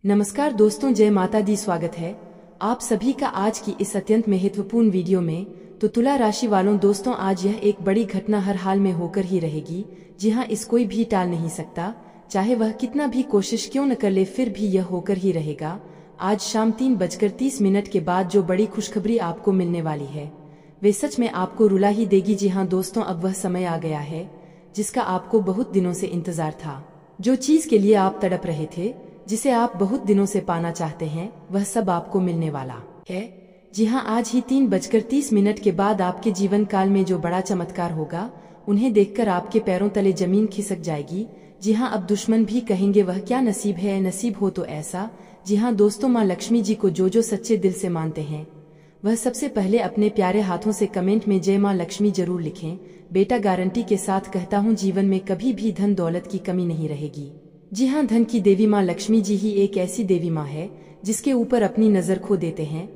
नमस्कार दोस्तों, जय माता दी। स्वागत है आप सभी का आज की इस अत्यंत महत्वपूर्ण वीडियो में। तो तुला राशि वालों दोस्तों, आज यह एक बड़ी घटना हर हाल में होकर ही रहेगी। जी हाँ, इस कोई भी टाल नहीं सकता, चाहे वह कितना भी कोशिश क्यों न कर ले, फिर भी यह होकर ही रहेगा। आज शाम 3:30 के बाद जो बड़ी खुशखबरी आपको मिलने वाली है वे सच में आपको रुला ही देगी। जी हाँ दोस्तों, अब वह समय आ गया है जिसका आपको बहुत दिनों से इंतजार था। जो चीज के लिए आप तड़प रहे थे, जिसे आप बहुत दिनों से पाना चाहते हैं, वह सब आपको मिलने वाला है। जी हाँ, आज ही 3:30 के बाद आपके जीवन काल में जो बड़ा चमत्कार होगा, उन्हें देखकर आपके पैरों तले जमीन खिसक जाएगी। जी हाँ, अब दुश्मन भी कहेंगे वह क्या नसीब है, नसीब हो तो ऐसा। जी हाँ दोस्तों, माँ लक्ष्मी जी को जो सच्चे दिल से मानते हैं, वह सबसे पहले अपने प्यारे हाथों से कमेंट में जय माँ लक्ष्मी जरूर लिखें। बेटा, गारंटी के साथ कहता हूँ, जीवन में कभी भी धन दौलत की कमी नहीं रहेगी। जी हाँ, धन की देवी माँ लक्ष्मी जी ही एक ऐसी देवी माँ है जिसके ऊपर अपनी नजर खो देते हैं,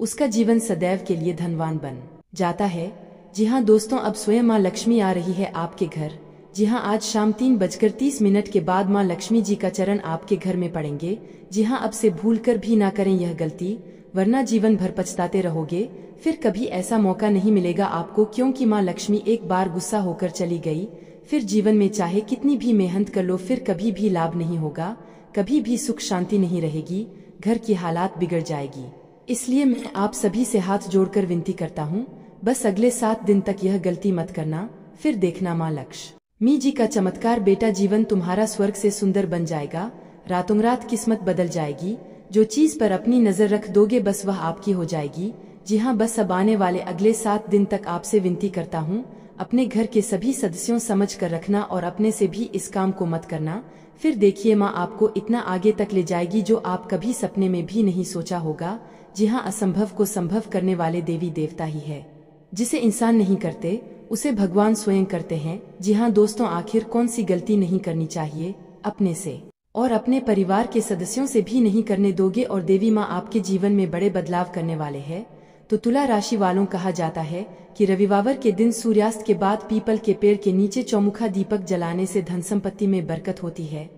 उसका जीवन सदैव के लिए धनवान बन जाता है। जी हाँ दोस्तों, अब स्वयं माँ लक्ष्मी आ रही है आपके घर। जी हाँ, आज शाम 3:30 के बाद माँ लक्ष्मी जी का चरण आपके घर में पड़ेंगे। जी हाँ, अब से भूल कर भी ना करें यह गलती, वरना जीवन भर पछताते रहोगे। फिर कभी ऐसा मौका नहीं मिलेगा आपको, क्योंकि माँ लक्ष्मी एक बार गुस्सा होकर चली गई, फिर जीवन में चाहे कितनी भी मेहनत कर लो, फिर कभी भी लाभ नहीं होगा, कभी भी सुख शांति नहीं रहेगी, घर की हालात बिगड़ जाएगी। इसलिए मैं आप सभी से हाथ जोड़कर विनती करता हूँ, बस अगले 7 दिन तक यह गलती मत करना, फिर देखना माँ लक्ष्मी जी का चमत्कार। बेटा, जीवन तुम्हारा स्वर्ग से सुंदर बन जाएगा, रातों रात किस्मत बदल जाएगी। जो चीज पर अपनी नजर रख दोगे बस वह आपकी हो जाएगी। जी हाँ, बस अब आने वाले अगले 7 दिन तक आपसे विनती करता हूँ, अपने घर के सभी सदस्यों समझ कर रखना और अपने से भी इस काम को मत करना। फिर देखिए, माँ आपको इतना आगे तक ले जाएगी जो आप कभी सपने में भी नहीं सोचा होगा। जी हाँ, असंभव को संभव करने वाले देवी देवता ही है। जिसे इंसान नहीं करते उसे भगवान स्वयं करते हैं। जी हाँ दोस्तों, आखिर कौन सी गलती नहीं करनी चाहिए, अपने से और अपने परिवार के सदस्यों से भी नहीं करने दोगे, और देवी माँ आपके जीवन में बड़े बदलाव करने वाले हैं। तो तुला राशि वालों, कहा जाता है कि रविवार के दिन सूर्यास्त के बाद पीपल के पेड़ के नीचे चौमुखा दीपक जलाने से धन संपत्ति में बरकत होती है।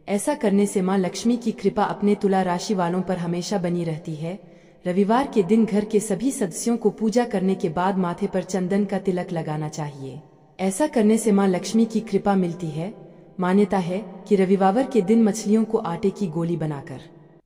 ऐसा करने से माँ लक्ष्मी की कृपा अपने तुला राशि वालों पर हमेशा बनी रहती है। रविवार के दिन घर के सभी सदस्यों को पूजा करने के बाद माथे पर चंदन का तिलक लगाना चाहिए। ऐसा करने से माँ लक्ष्मी की कृपा मिलती है। मान्यता है कि रविवार के दिन मछलियों को आटे की गोली बनाकर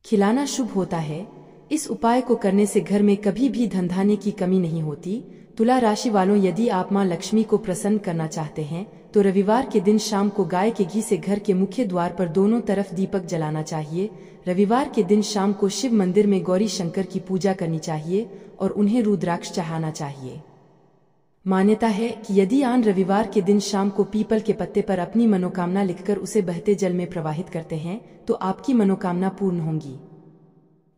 खिलाना शुभ होता है। इस उपाय को करने से घर में कभी भी धन धान्य की कमी नहीं होती। तुला राशि वालों, यदि आप माँ लक्ष्मी को प्रसन्न करना चाहते हैं तो रविवार के दिन शाम को गाय के घी से घर के मुख्य द्वार पर दोनों तरफ दीपक जलाना चाहिए। रविवार के दिन शाम को शिव मंदिर में गौरी शंकर की पूजा करनी चाहिए और उन्हें रुद्राक्ष चढ़ाना चाहिए। मान्यता है कि यदि आन रविवार के दिन शाम को पीपल के पत्ते पर अपनी मनोकामना लिखकर उसे बहते जल में प्रवाहित करते हैं तो आपकी मनोकामना पूर्ण होंगी।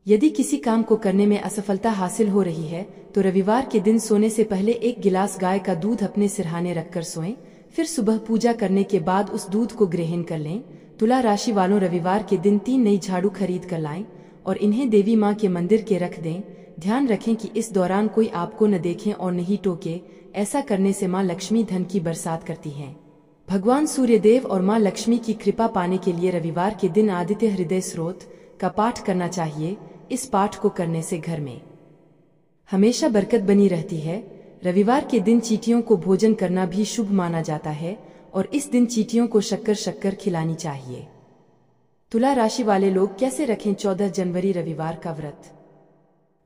यदि किसी काम को करने में असफलता हासिल हो रही है तो रविवार के दिन सोने से पहले 1 गिलास गाय का दूध अपने सिरहाने रखकर सोएं, फिर सुबह पूजा करने के बाद उस दूध को ग्रहण कर लें। तुला राशि वालों, रविवार के दिन 3 नई झाड़ू खरीद कर लाएं और इन्हें देवी माँ के मंदिर के रख दें। ध्यान रखें कि इस दौरान कोई आपको न देखे और नहीं टोके। ऐसा करने से माँ लक्ष्मी धन की बरसात करती हैं। भगवान सूर्यदेव और माँ लक्ष्मी की कृपा पाने के लिए रविवार के दिन आदित्य हृदय स्रोत का पाठ करना चाहिए। इस पाठ को करने से घर में हमेशा बरकत बनी रहती है। रविवार के दिन चींटियों को भोजन करना भी शुभ माना जाता है और इस दिन चींटियों को शक्कर खिलानी चाहिए। तुला राशि वाले लोग कैसे रखें 14 जनवरी रविवार का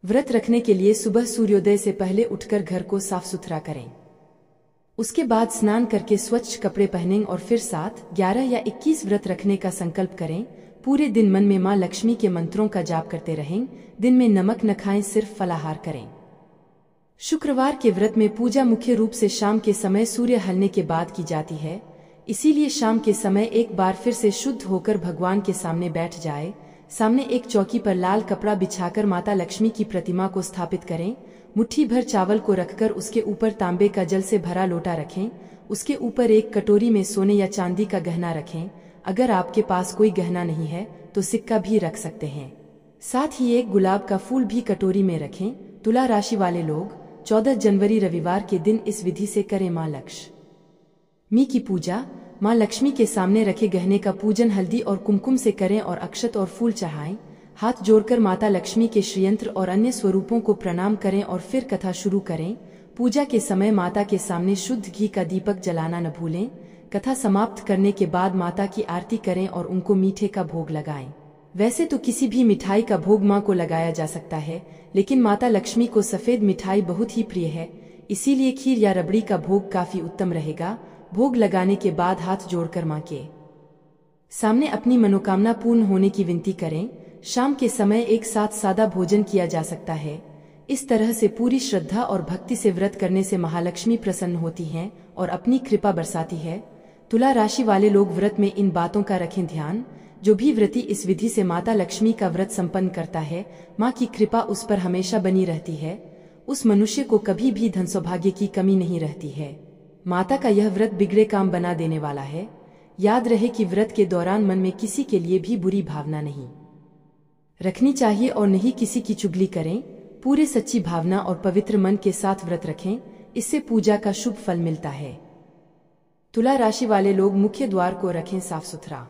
व्रत रखने के लिए सुबह सूर्योदय से पहले उठकर घर को साफ सुथरा करें। उसके बाद स्नान करके स्वच्छ कपड़े पहनें और फिर 7, 11 या 21 व्रत रखने का संकल्प करें। पूरे दिन मन में माँ लक्ष्मी के मंत्रों का जाप करते रहें। दिन में नमक न खाएं, सिर्फ फलाहार करें। शुक्रवार के व्रत में पूजा मुख्य रूप से शाम के समय सूर्य हलने के बाद की जाती है, इसीलिए शाम के समय एक बार फिर से शुद्ध होकर भगवान के सामने बैठ जाए। सामने एक चौकी पर लाल कपड़ा बिछाकर माता लक्ष्मी की प्रतिमा को स्थापित करें। मुट्ठी भर चावल को रखकर उसके ऊपर तांबे का जल से भरा लोटा रखें। उसके ऊपर एक कटोरी में सोने या चांदी का गहना रखें। अगर आपके पास कोई गहना नहीं है तो सिक्का भी रख सकते हैं। साथ ही एक गुलाब का फूल भी कटोरी में रखें। तुला राशि वाले लोग 14 जनवरी रविवार के दिन इस विधि से करें माँ लक्ष्मी की पूजा। माँ लक्ष्मी के सामने रखे गहने का पूजन हल्दी और कुमकुम से करें और अक्षत और फूल चढ़ाएं। हाथ जोड़कर माता लक्ष्मी के श्रीयंत्र और अन्य स्वरूपों को प्रणाम करें और फिर कथा शुरू करें। पूजा के समय माता के सामने शुद्ध घी का दीपक जलाना न भूलें। कथा समाप्त करने के बाद माता की आरती करें और उनको मीठे का भोग लगाएं। वैसे तो किसी भी मिठाई का भोग माँ को लगाया जा सकता है, लेकिन माता लक्ष्मी को सफेद मिठाई बहुत ही प्रिय है, इसीलिए खीर या रबड़ी का भोग काफी उत्तम रहेगा। भोग लगाने के बाद हाथ जोड़कर माँ के सामने अपनी मनोकामना पूर्ण होने की विनती करें। शाम के समय एक साथ सादा भोजन किया जा सकता है। इस तरह से पूरी श्रद्धा और भक्ति से व्रत करने से महालक्ष्मी प्रसन्न होती हैं और अपनी कृपा बरसाती है। तुला राशि वाले लोग व्रत में इन बातों का रखें ध्यान। जो भी व्रती इस विधि से माता लक्ष्मी का व्रत संपन्न करता है, माँ की कृपा उस पर हमेशा बनी रहती है। उस मनुष्य को कभी भी धन सौभाग्य की कमी नहीं रहती है। माता का यह व्रत बिगड़े काम बना देने वाला है। याद रहे कि व्रत के दौरान मन में किसी के लिए भी बुरी भावना नहीं रखनी चाहिए और नहीं किसी की चुगली करें। पूरे सच्ची भावना और पवित्र मन के साथ व्रत रखें, इससे पूजा का शुभ फल मिलता है। तुला राशि वाले लोग मुख्य द्वार को रखें साफ सुथरा।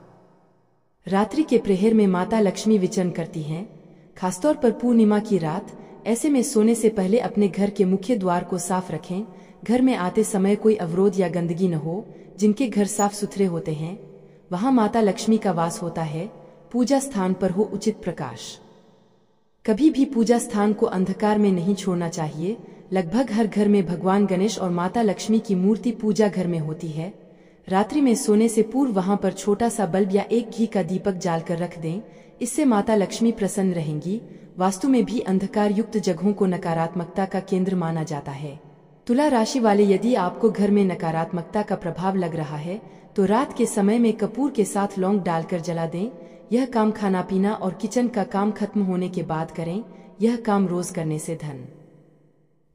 रात्रि के प्रहर में माता लक्ष्मी विचरण करती हैं, खासतौर पर पूर्णिमा की रात। ऐसे में सोने से पहले अपने घर के मुख्य द्वार को साफ रखें। घर में आते समय कोई अवरोध या गंदगी न हो। जिनके घर साफ सुथरे होते हैं वहां माता लक्ष्मी का वास होता है। पूजा स्थान पर हो उचित प्रकाश। कभी भी पूजा स्थान को अंधकार में नहीं छोड़ना चाहिए। लगभग हर घर में भगवान गणेश और माता लक्ष्मी की मूर्ति पूजा घर में होती है। रात्रि में सोने से पूर्व वहां पर छोटा सा बल्ब या एक घी का दीपक जालकर रख दें, इससे माता लक्ष्मी प्रसन्न रहेंगी। वास्तु में भी अंधकार युक्त जगहों को नकारात्मकता का केंद्र माना जाता है। तुला राशि वाले, यदि आपको घर में नकारात्मकता का प्रभाव लग रहा है तो रात के समय में कपूर के साथ लौंग डालकर जला दें। यह काम खाना पीना और किचन का काम खत्म होने के बाद करें। यह काम रोज करने से धन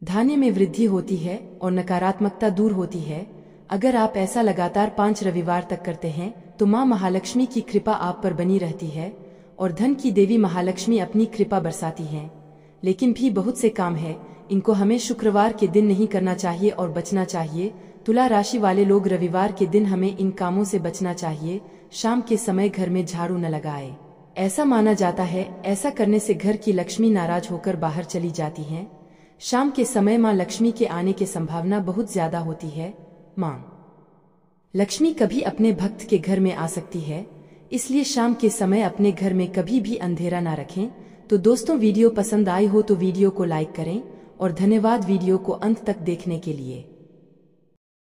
धान्य में वृद्धि होती है और नकारात्मकता दूर होती है। अगर आप ऐसा लगातार 5 रविवार तक करते हैं तो माँ महालक्ष्मी की कृपा आप पर बनी रहती है और धन की देवी महालक्ष्मी अपनी कृपा बरसाती हैं। लेकिन भी बहुत से काम है, इनको हमें शुक्रवार के दिन नहीं करना चाहिए और बचना चाहिए। तुला राशि वाले लोग रविवार के दिन हमें इन कामों से बचना चाहिए। शाम के समय घर में झाड़ू न लगाए। ऐसा माना जाता है, ऐसा करने से घर की लक्ष्मी नाराज होकर बाहर चली जाती हैं। शाम के समय माँ लक्ष्मी के आने की संभावना बहुत ज्यादा होती है। माँ लक्ष्मी कभी अपने भक्त के घर में आ सकती है, इसलिए शाम के समय अपने घर में कभी भी अंधेरा ना रखें। तो दोस्तों, वीडियो पसंद आई हो तो वीडियो को लाइक करें और धन्यवाद वीडियो को अंत तक देखने के लिए।